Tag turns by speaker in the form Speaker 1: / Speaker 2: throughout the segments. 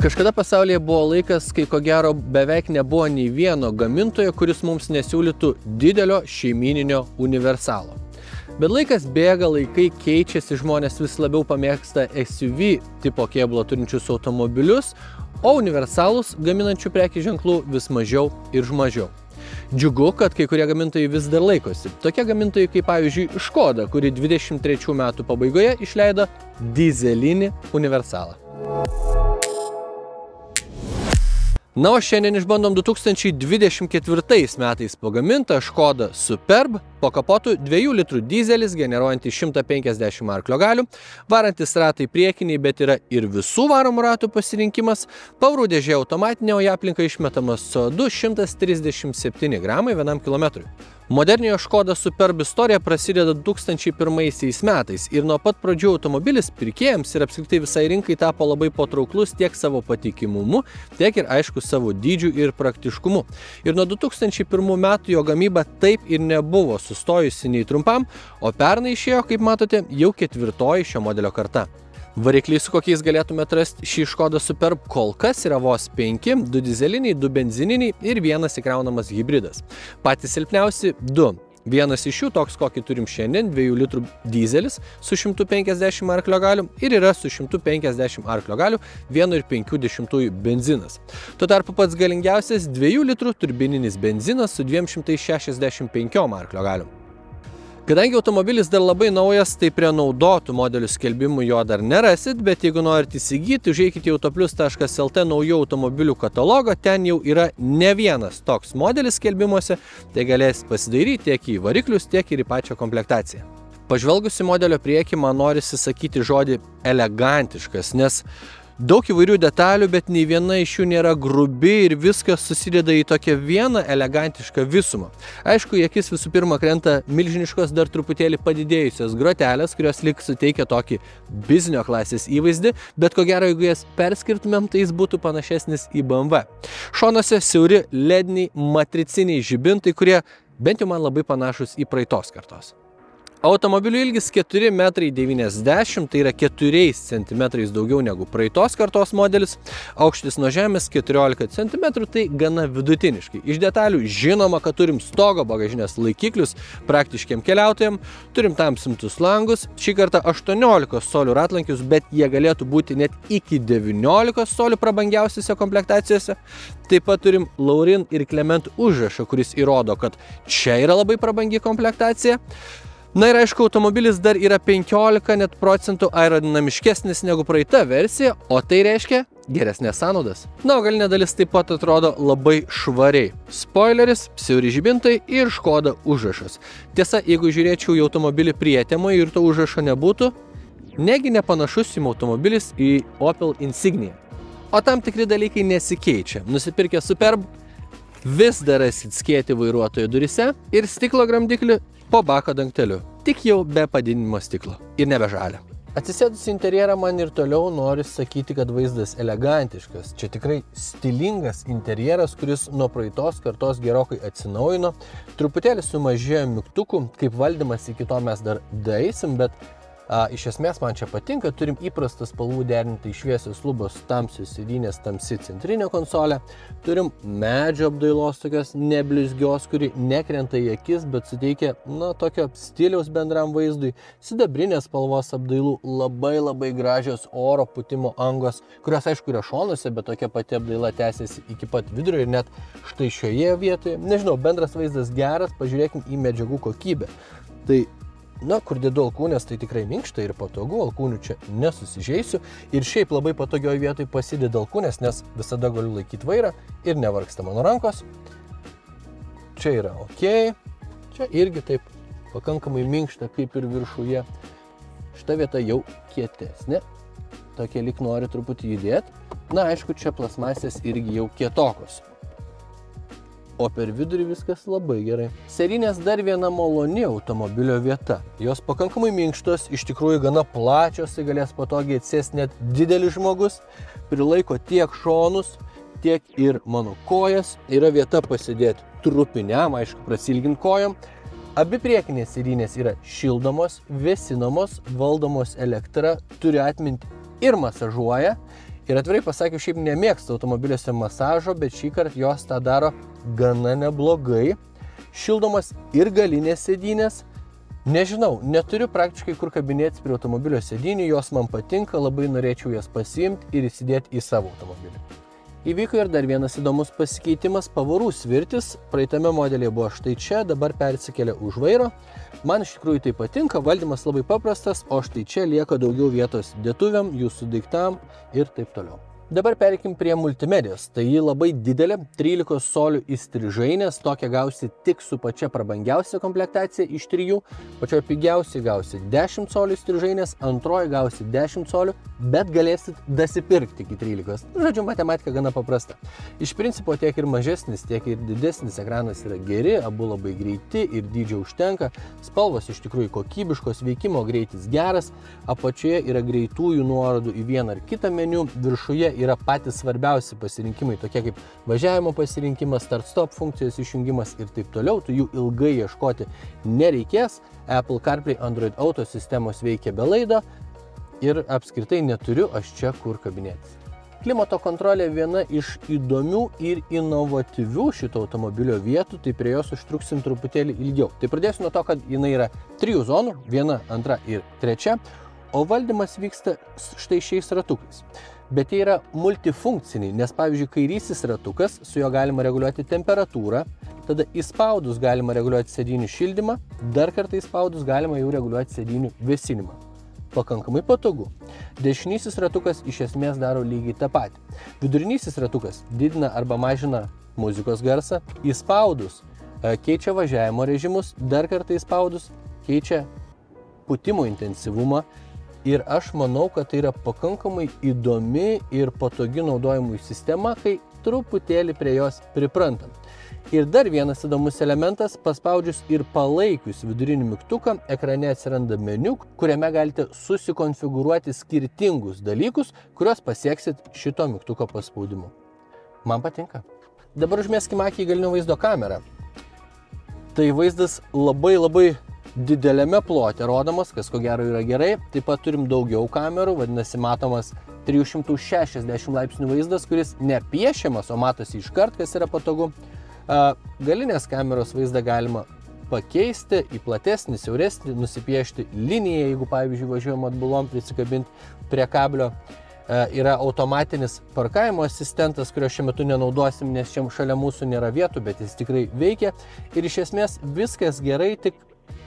Speaker 1: Kažkada pasaulyje buvo laikas, kai ko gero beveik nebuvo nei vieno gamintojo, kuris mums nesiūlytų didelio šeimyninio universalo. Bet laikas bėga, laikai keičiasi, žmonės vis labiau pamėgsta SUV tipo kėbulo turinčius automobilius, o universalus gaminančių prekių ženklų vis mažiau ir mažiau. Džiugu, kad kai kurie gamintojai vis dar laikosi. Tokie gamintojai kaip pavyzdžiui Škoda, kuri 23 metų pabaigoje išleido dyzelinį universalą. Na, o šiandien išbandom 2024 metais pagamintą Škoda Superb, po kapotu 2 litrų dyzelis, generuojantis 150 arklio galių, varantis ratai priekiniai, bet yra ir visų varomų ratų pasirinkimas, pavarų dėžė automatinė, o į aplinką išmetamas CO2 137 gramai 1 kilometrui. Moderniojo Škoda Superb istorija prasideda 2001 metais ir nuo pat pradžių automobilis pirkėjams ir apskritai visai rinkai tapo labai patrauklus tiek savo patikimumu, tiek ir aišku savo dydžiu ir praktiškumu. Ir nuo 2001 metų jo gamyba taip ir nebuvo sustojusi nei trumpam, o pernai išėjo, kaip matote, jau 4. šio modelio karta. Varikliai, su kokiais galėtume atrasti šį Škoda Superb, kol kas yra vos 5, 2 dyzeliniai, 2 benzininiai ir 1 įkraunamas hybridas. Patys silpniausi 2. Vienas iš jų, toks kokį turim šiandien, 2 litrų dyzelis su 150 arklio galių ir yra su 150 arklio galių 1,5 benzinas. Tuo tarpu pats galingiausias 2 litrų turbininis benzinas su 265 arklio galių. Kadangi automobilis dar labai naujas, tai prie naudotų modelių skelbimų jo dar nerasit, bet jeigu norite įsigyti, užeikite į autoplius.lt naujų automobilių katalogą, ten jau yra ne vienas toks modelis skelbimuose, tai galės pasidairyti tiek į variklius, tiek ir į pačią komplektaciją. Pažvelgus į modelio priekį, man norisi sakyti žodį elegantiškas, nes daug įvairių detalių, bet nei viena iš jų nėra grubi ir viskas susideda į tokią vieną elegantišką visumą. Aišku, į akis visų pirma krenta milžiniškos dar truputėlį padidėjusios grotelės, kurios lyg suteikia tokį biznio klasės įvaizdį, bet ko gero, jeigu jas perskirtumėm, tai jis būtų panašesnis į BMW. Šonuose siauri lediniai matriciniai žibintai, kurie bent jau man labai panašus į praeitos kartos. Automobilių ilgis 4,90 m, tai yra 4 cm daugiau negu praeitos kartos modelis, aukštis nuo žemės 14 cm, tai gana vidutiniškai. Iš detalių žinoma, kad turim stogo bagažinės laikiklius praktiškiam keliautojam, turim tamsintus langus, šį kartą 18 colių ratlankius, bet jie galėtų būti net iki 19 colių prabangiausiose komplektacijose. Taip pat turim Laurin ir Clement užrašą, kuris įrodo, kad čia yra labai prabangi komplektacija. Na ir aišku, automobilis dar yra 15 net procentų aerodinamiškesnis negu praeita versija, o tai reiškia geresnės sąnaudas. Na, o galinė dalis taip pat atrodo labai švariai. Spoileris, siauri žibintai ir Škoda užrašas. Tiesa, jeigu žiūrėčiau į automobilį prietemą ir to užrašo nebūtų, negi nepanašus jums automobilis į Opel Insignia. O tam tikri dalykai nesikeičia. Nusipirkę Superb, vis dar rasit skėtį vairuotojo durise ir stiklo gramdiklį po bako dangteliu, tik jau be padidinimo stiklo ir nebe žalia. Atsisėdus interjerą man ir toliau noriu sakyti, kad vaizdas elegantiškas. Čia tikrai stilingas interjeras, kuris nuo praeitos kartos gerokai atsinaujino. Truputėlį sumažėjo mygtukų, kaip valdymas iki to mes dar daeisim, bet iš esmės man čia patinka. Turim įprastas spalvų derinti šviesios lubos, tamsios sėdynės, tamsi centrinė konsolė. Turim medžio apdailos tokios neblizgios, kuri nekrenta į akis, bet suteikia, tokio stiliaus bendram vaizdui. Sidabrinės spalvos apdailų, labai gražios oro pūtimo angos, kurios aišku yra šonuose, bet tokia pati apdaila tęsiasi iki pat vidurio ir net štai šioje vietoje. Nežinau, bendras vaizdas geras, pažiūrėkim į medžiagų kokybę. Tai kur dedu alkūnės, tai tikrai minkšta ir patogu, alkūnių čia nesusižeisiu. Ir šiaip labai patogioj vietoj pasideda alkūnės, nes visada galiu laikyti vairą ir nevargsta mano rankos. Čia yra ok, čia irgi taip pakankamai minkšta kaip ir viršuje. Šita vieta jau kietesnė, tokia lyg nori truputį judėti. Na, aišku, čia plasmasės irgi jau kietokos. O per vidurį viskas labai gerai. Serinės dar viena maloni automobilio vieta. Jos pakankamai minkštos, iš tikrųjų gana plačios, tai galės patogiai atsėsti net didelis žmogus. Prilaiko tiek šonus, tiek ir mano kojas. Yra vieta pasidėti trupiniam, aišku, prasilgint kojom. Abi priekinės sėdynės yra šildomos, vėsinamos, valdomos elektra, turi atminti ir masažuoja. Ir atvirai pasakius, šiaip nemėgsta automobiliuose masažo, bet šį kartą jos tą daro gana neblogai. Šildomas ir galinės sėdynės. Nežinau, neturiu praktiškai kur kabinėtis prie automobilio sėdynių, jos man patinka, labai norėčiau jas pasiimti ir įsidėti į savo automobilį. Įvyko ir dar vienas įdomus pasikeitimas – pavarų svirtis. Praeitame modelėje buvo štai čia, dabar persikėlė už vairo. Man iš tikrųjų tai patinka, valdymas labai paprastas, o štai čia lieka daugiau vietos dėtuvėm, jūsų daiktam ir taip toliau. Dabar pereikim prie multimedijos. Tai ji labai didelė, 13 colių įstrižainės, tokią gausi tik su pačia prabangiausia komplektacija iš 3, pačioje pigiausiai gausi 10 colių įstrižainės, antroji gausi 10 colių, bet galėsit dasipirkti iki 13. Žodžiu, matematika gana paprasta. Iš principo tiek ir mažesnis, tiek ir didesnis ekranas yra geri, abu labai greiti ir dydžio užtenka, spalvos iš tikrųjų kokybiškos, veikimo greitis geras, apačioje yra greitųjų nuorodų į vieną ar kitą meniu, viršuje yra patys svarbiausi pasirinkimai, tokie kaip važiavimo pasirinkimas, start-stop funkcijos išjungimas ir taip toliau, tu jų ilgai ieškoti nereikės. Apple CarPlay, Android Auto sistemos veikia be laido ir apskritai neturiu aš čia kur kabinėtis. Klimato kontrolė viena iš įdomių ir inovatyvių šito automobilio vietų, tai prie jos užtruksim truputėlį ilgiau. Tai pradėsiu nuo to, kad jinai yra 3 zonų, 1, 2 ir 3, o valdymas vyksta štai šiais ratukais. Bet jie yra multifunkciniai, nes pavyzdžiui, kairysis ratukas, su juo galima reguliuoti temperatūrą, tada įspaudus galima reguliuoti sėdynių šildymą, dar kartą įspaudus galima jau reguliuoti sėdynių vėsinimą. Pakankamai patogu. Dešinysis ratukas iš esmės daro lygiai tą patį. Vidurinysis ratukas didina arba mažina muzikos garsą, įspaudus keičia važiavimo režimus, dar kartą įspaudus keičia pūtimo intensyvumą. Ir aš manau, kad tai yra pakankamai įdomi ir patogi naudojimui sistema, kai truputėlį prie jos priprantam. Ir dar vienas įdomus elementas, paspaudžius ir palaikius vidurinį mygtuką, ekrane atsiranda meniu, kuriame galite susikonfigūruoti skirtingus dalykus, kuriuos pasieksit šito mygtuko paspaudimu. Man patinka. Dabar užmeskime akį į galinio vaizdo kamerą. Tai vaizdas labai didelėme plote rodomas, kas ko gero yra gerai. Taip pat turim daugiau kamerų, vadinasi matomas 360 laipsnių vaizdas, kuris nepiešiamas, o matosi iškart, kas yra patogu. Galinės kameros vaizdą galima pakeisti į platesnį, siauresnį, nusipiešti liniją, jeigu pavyzdžiui važiuojam atbulom prisikabinti prie kablio. Yra automatinis parkavimo asistentas, kurio šiuo metu nenaudosim, nes čia šalia mūsų nėra vietų, bet jis tikrai veikia. Ir iš esmės viskas gerai, tik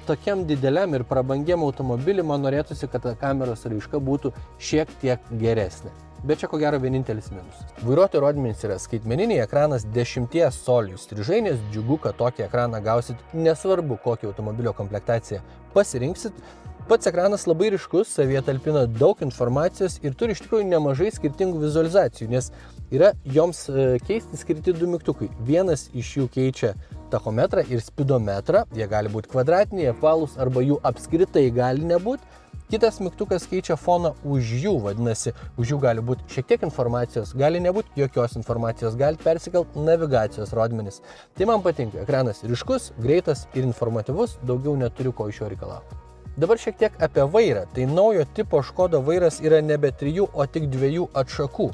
Speaker 1: tokiam dideliam ir prabangiam automobilį man norėtųsi, kad kameros raiška būtų šiek tiek geresnė. Bet čia ko gero vienintelis minusas. Vairuotojo rodmenys yra skaitmeniniai, ekranas 10 colių įstrižainės, džiugu, kad tokį ekraną gausit, nesvarbu, kokią automobilio komplektaciją pasirinksit. Pats ekranas labai ryškus, savyje talpina daug informacijos ir turi iš tikrųjų nemažai skirtingų vizualizacijų, nes yra joms keisti skirti 2 mygtukai. Vienas iš jų keičia tachometrą ir spidometrą, jie gali būti kvadratiniai, apvalūs arba jų apskritai gali nebūti. Kitas mygtukas keičia foną už jų, vadinasi, už jų gali būti šiek tiek informacijos, gali nebūti jokios informacijos, gali persikelt navigacijos rodmenis. Tai man patinka, ekranas ryškus, greitas ir informatyvus, daugiau neturiu ko iš jo reikalauti. Dabar šiek tiek apie vairą. Tai naujo tipo Škoda vairas yra nebe 3, o tik 2 atšakų.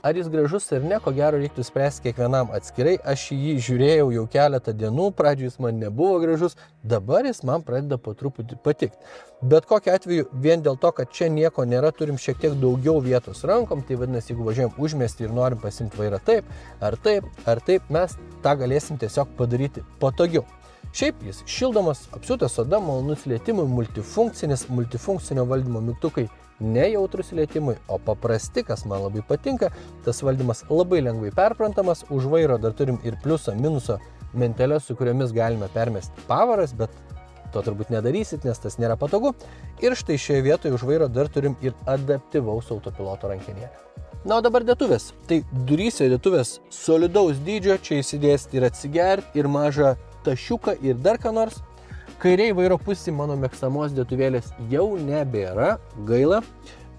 Speaker 1: Ar jis gražus ar ne, ko gero reiktų spręsti kiekvienam atskirai. Aš jį žiūrėjau jau keletą dienų, pradžioj jis man nebuvo gražus, dabar jis man pradeda po truputį patikti. Bet kokiu atveju, vien dėl to, kad čia nieko nėra, turim šiek tiek daugiau vietos rankom, tai vadinasi, jeigu važiuojam užmiestį ir norim pasimti vairą taip, mes tą galėsim tiesiog padaryti patogiau. Šiaip jis šildomas, apsiūtas oda, malonus lietimui, multifunkcinio valdymo mygtukai nejautrus lietimui, o paprasti, kas man labai patinka, tas valdymas labai lengvai perprantamas, už vairo dar turim ir pliuso, minuso menteles, su kuriomis galime permesti pavaras, bet to turbūt nedarysit, nes tas nėra patogu. Ir štai šioje vietoje už vairo dar turim ir adaptyvaus autopiloto rankenėlę. Na, o dabar dėtuvės. Tai duryse dėtuvės solidaus dydžio, čia įsidėsti ir atsigerti, ir mažą tašiuką, ir dar ką nors. Kairiai vairo pusė mano mėgstamos dėtuvėlės jau nebėra, gaila.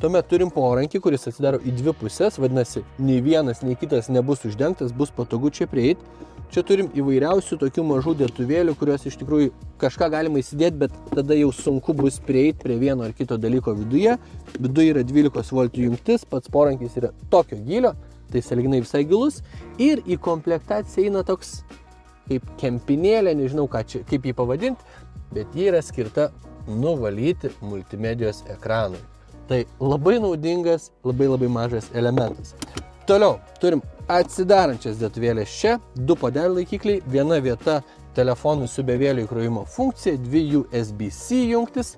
Speaker 1: Tuomet turim porankį, kuris atsidaro į 2 pusės, vadinasi, nei vienas, nei kitas nebus uždengtas, bus patogu čia prieiti. Čia turim įvairiausių tokių mažų dėtuvėlių, kurios iš tikrųjų kažką galima įsidėti, bet tada jau sunku bus prieiti prie vieno ar kito dalyko viduje. Viduje yra 12 voltų jungtis, pats porankis yra tokio gylio, tai sąlyginai visai gilus. Ir į komplektaciją eina toks kaip kempinėlė, nežinau kaip jį pavadinti, bet ji yra skirta nuvalyti multimedijos ekranui. Tai labai naudingas, labai mažas elementas. Toliau turim atsidarančias dėtuvėlės čia, 2 puodelių laikikliai, viena vieta telefonų su bevėlio įkrovimo funkcija, 2 USB-C jungtis,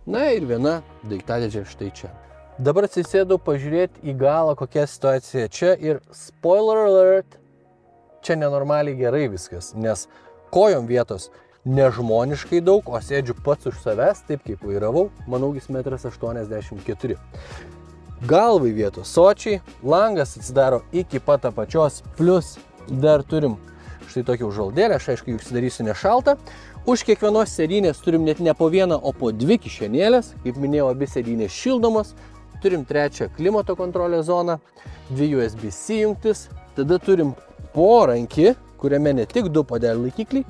Speaker 1: na ir viena daiktadėžė štai čia. Dabar atsisėdau pažiūrėti į galą, kokia situacija čia ir spoiler alert, čia nenormaliai gerai viskas, nes kojom vietos nežmoniškai daug, o sėdžiu pats už savęs, taip kaip vairavau, mano ūgis 1,84 m. Galvai vietos sočiai, langas atsidaro iki pat apačios, plus dar turim štai tokią užuolaidėlę, aš aišku, jų užsidarysiu nešaltą. Už kiekvienos sėdynės turim net ne po vieną, o po 2 kišenėlės, kaip minėjau, abi sėdynės šildomos, turim 3 klimato kontrolės zoną, 2 USB-C jungtis, tada turim porankį, kuriame ne tik 2 puodelių laikikliai,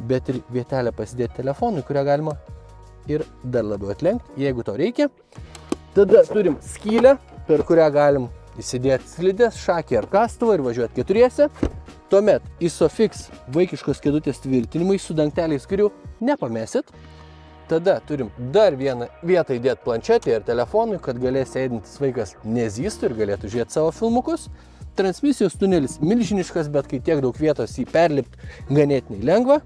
Speaker 1: bet ir vietelę pasidėti telefonui, kurią galima ir dar labiau atlenkti, jeigu to reikia. Tada turim skylę, per kurią galim įsidėti slidės, šakį ar kastuvą ir važiuoti 4. Tuomet Isofix vaikiškos kėdutės tvirtinimai su dangteliais, kurių nepamesit. Tada turim dar vieną vietą įdėti planšetį ir telefonui, kad galės sėdintis vaikas nezystų ir galėtų žiūrėti savo filmukus. Transmisijos tunelis milžiniškas, bet kai tiek daug vietos jį perlipti ganėtinai lengva.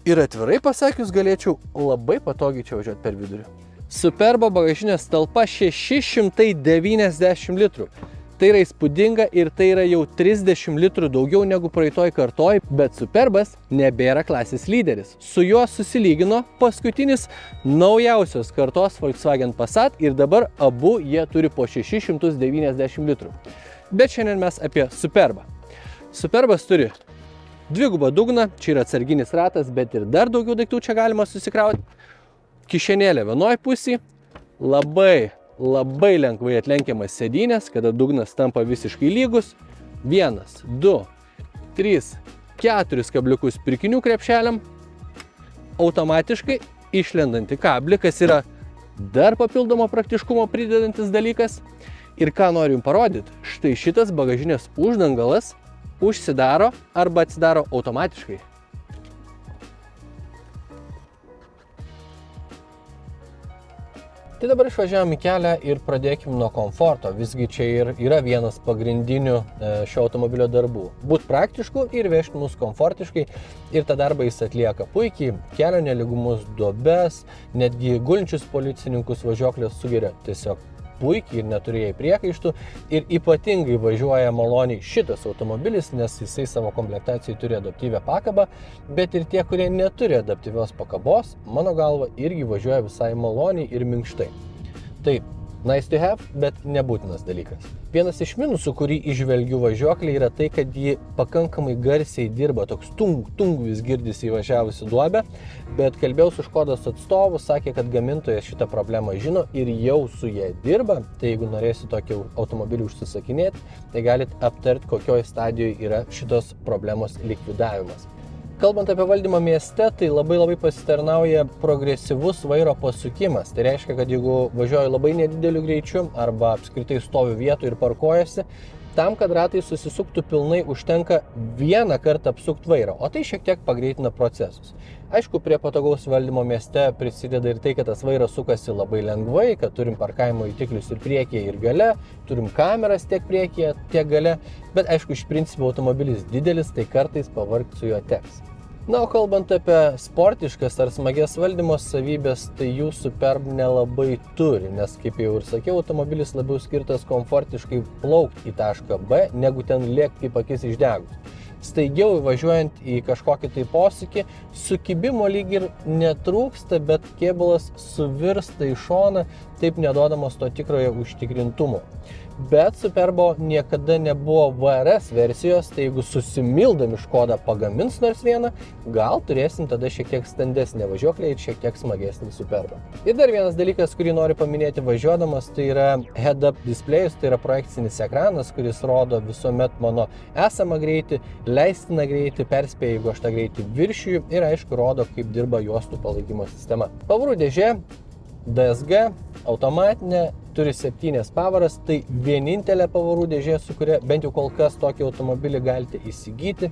Speaker 1: Ir atvirai pasakius, galėčiau labai patogiai čia važiuoti per vidurį. Superbo bagažinės talpa 690 litrų. Tai yra įspūdinga ir tai yra jau 30 litrų daugiau negu praeitoj kartoj, bet Superbas nebėra klasės lyderis. Su juo susilygino paskutinis naujausios kartos Volkswagen Passat ir dabar abu jie turi po 690 litrų. Bet šiandien mes apie Superbą. Superbas turi dvigubą dugną, čia yra atsarginis ratas, bet ir dar daugiau daiktų čia galima susikrauti. Kišenėlė vienoje pusėje, labai lengvai atlenkiamas sėdynės, kada dugnas tampa visiškai lygus. 1, 2, 3, 4 kabliukus pirkinių krepšeliam, automatiškai išlendantį kablį, kas yra dar papildomo praktiškumo pridedantis dalykas. Ir ką noriu jums parodyti, štai šitas bagažinės uždangalas užsidaro arba atsidaro automatiškai. Tai dabar išvažiavam į kelią ir pradėkim nuo komforto. Visgi čia ir yra vienas pagrindinių šio automobilio darbų. Būt praktišku ir vežti mus komfortiškai. Ir tą darbą jis atlieka puikiai. Kelio nelygumus, duobes, netgi gulinčius policininkus važiuoklės sugeria tiesiog puikiai ir neturėjai priekaištų. Ir ypatingai važiuoja maloniai šitas automobilis, nes jisai savo komplektacijai turi adaptyvią pakabą, bet ir tie, kurie neturi adaptyvios pakabos, mano galva, irgi važiuoja visai maloniai ir minkštai. Tai nice to have, bet nebūtinas dalykas. Vienas iš minusų, kurį įžvelgiu važiuoklį, yra tai, kad ji pakankamai garsiai dirba, toks tung vis girdisi įvažiavusi duobę, bet kalbėjau su Škodos atstovu, sakė, kad gamintojas šitą problemą žino ir jau su jie dirba, tai jeigu norėsi tokį automobilį užsisakinėti, tai galit aptarti, kokioje stadijoje yra šitos problemos likvidavimas. Kalbant apie valdymą mieste, tai labai pasitarnauja progresyvus vairo pasukimas. Tai reiškia, kad jeigu važiuoju labai nedideliu greičiu arba apskritai stoviu vietoj ir parkuojasi, tam, kad ratai susisuktų pilnai, užtenka vieną kartą apsukti vairą, o tai šiek tiek pagreitina procesus. Aišku, prie patogaus valdymo mieste prisideda ir tai, kad tas vairas sukasi labai lengvai, kad turim parkavimo įtiklius ir priekyje ir gale, turim kameras tiek priekyje, tiek gale, bet aišku, iš principo automobilis didelis, tai kartais pavargti su juo teks. Na, o kalbant apie sportiškas ar smagias valdymo savybės, tai jų Superb nelabai turi, nes, kaip jau ir sakiau, automobilis labiau skirtas komfortiškai plaukti į tašką B, negu ten lėkti kaip akis išdegus. Staigiau įvažiuojant į kažkokį tai posūkį, sukibimo lyg ir netrūksta, bet kėbulas suvirsta į šoną, taip neduodamas to tikrojo užtikrintumo. bet Superbo niekada nebuvo VRS versijos, tai jeigu susimildami Škoda pagamins nors vieną, gal turėsim tada šiek tiek standesnę važiuoklę ir šiek tiek smagesnį Superbą. Ir dar vienas dalykas, kurį noriu paminėti važiuodamas, tai yra head-up displejus, tai yra projekcinis ekranas, kuris rodo visuomet mano esamą greitį, leistiną greitį, perspėja, jeigu aš tą greitį viršiju ir aišku rodo, kaip dirba juostų palaikymo sistema. Pavarų dėžė, DSG, automatinė, turi 7 pavaras, tai vienintelė pavarų dėžė, su kuria bent jau kol kas tokį automobilį galite įsigyti.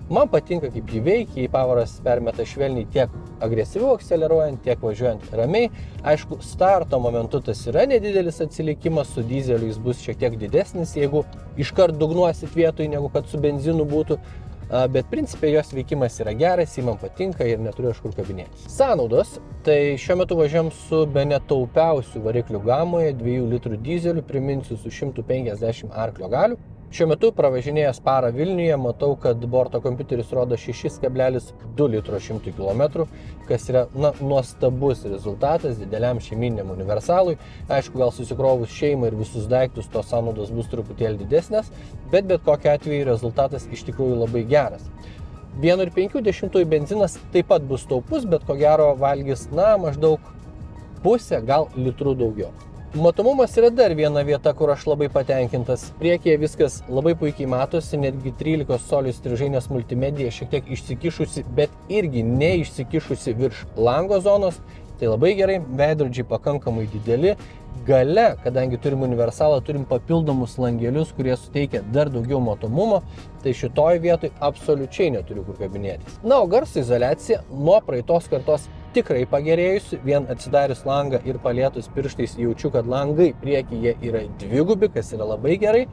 Speaker 1: Man patinka, kaip jį veikia, į pavaras permeta švelniai tiek agresyviau akceleruojant, tiek važiuojant ramiai. Aišku, starto momentu tas yra nedidelis atsilikimas, su dizeliu jis bus šiek tiek didesnis, jeigu iškart dugnuosit vietoj, negu kad su benzinu būtų. Bet principė jos veikimas yra geras, jį man patinka ir neturiu iš kur kabinėtis. Sąnaudos, tai šiuo metu važiuojam su bene taupiausių variklių gamoje, 2 litrų dizeliu, priminsiu, su 150 arklio galių. Šiuo metu pravažinėjęs parą Vilniuje, matau, kad borto kompiuteris rodo 6,2 litro 100 km, kas yra nuostabus rezultatas dideliam šeimyniniam universalui. Aišku, gal susikrovus šeimą ir visus daiktus, tos sąnaudos bus truputėlį didesnės, bet kokiu atveju rezultatas iš tikrųjų labai geras. 1,5 benzinas taip pat bus taupus, bet ko gero valgys, maždaug pusę, gal litrų daugiau. Matomumas yra dar viena vieta, kur aš labai patenkintas. Priekyje viskas labai puikiai matosi, netgi 13 colių strižainės multimedija šiek tiek išsikišusi, bet irgi neišsikišusi virš lango zonos. Tai labai gerai, veidrodžiai pakankamai dideli. Gale, kadangi turim universalą, turim papildomus langelius, kurie suteikia dar daugiau matomumo, tai šitoj vietoj absoliučiai neturiu kur kabinėtis. O garso izoliacija nuo praeitos kartos tikrai pagerėjusi, vien atsidarius langą ir palietus pirštais jaučiu, kad langai priekyje yra dvigubi, kas yra labai gerai,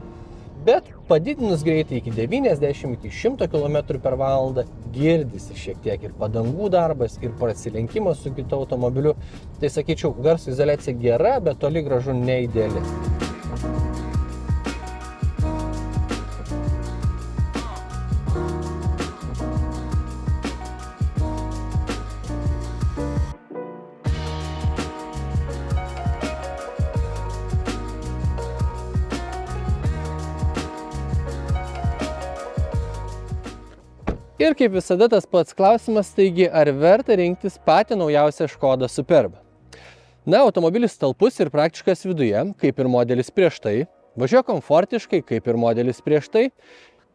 Speaker 1: bet padidinus greitį iki 90 iki 100 km/h girdisi šiek tiek ir padangų darbas, ir prasilenkimas su kitu automobiliu. Tai sakyčiau, garso izoliacija gera, bet toli gražu ne ideali. Ir kaip visada tas pats klausimas, taigi ar verta rinktis patį naujausią Škoda Superb? Automobilis talpus ir praktiškas viduje, kaip ir modelis prieš tai, važiuoja komfortiškai, kaip ir modelis prieš tai,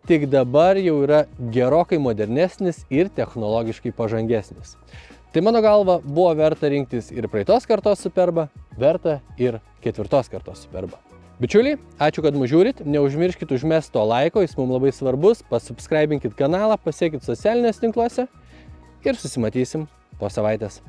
Speaker 1: tik dabar jau yra gerokai modernesnis ir technologiškai pažangesnis. Tai mano galva buvo verta rinktis ir praeitos kartos Superbą, verta ir 4 kartos Superbą. Bičiuliai, ačiū, kad mus žiūrit, neužmirškit užmesti to laiko, jis mums labai svarbus, pasubscribinkit kanalą, pasiekit socialinės tinkluose ir susimatysim po savaitės.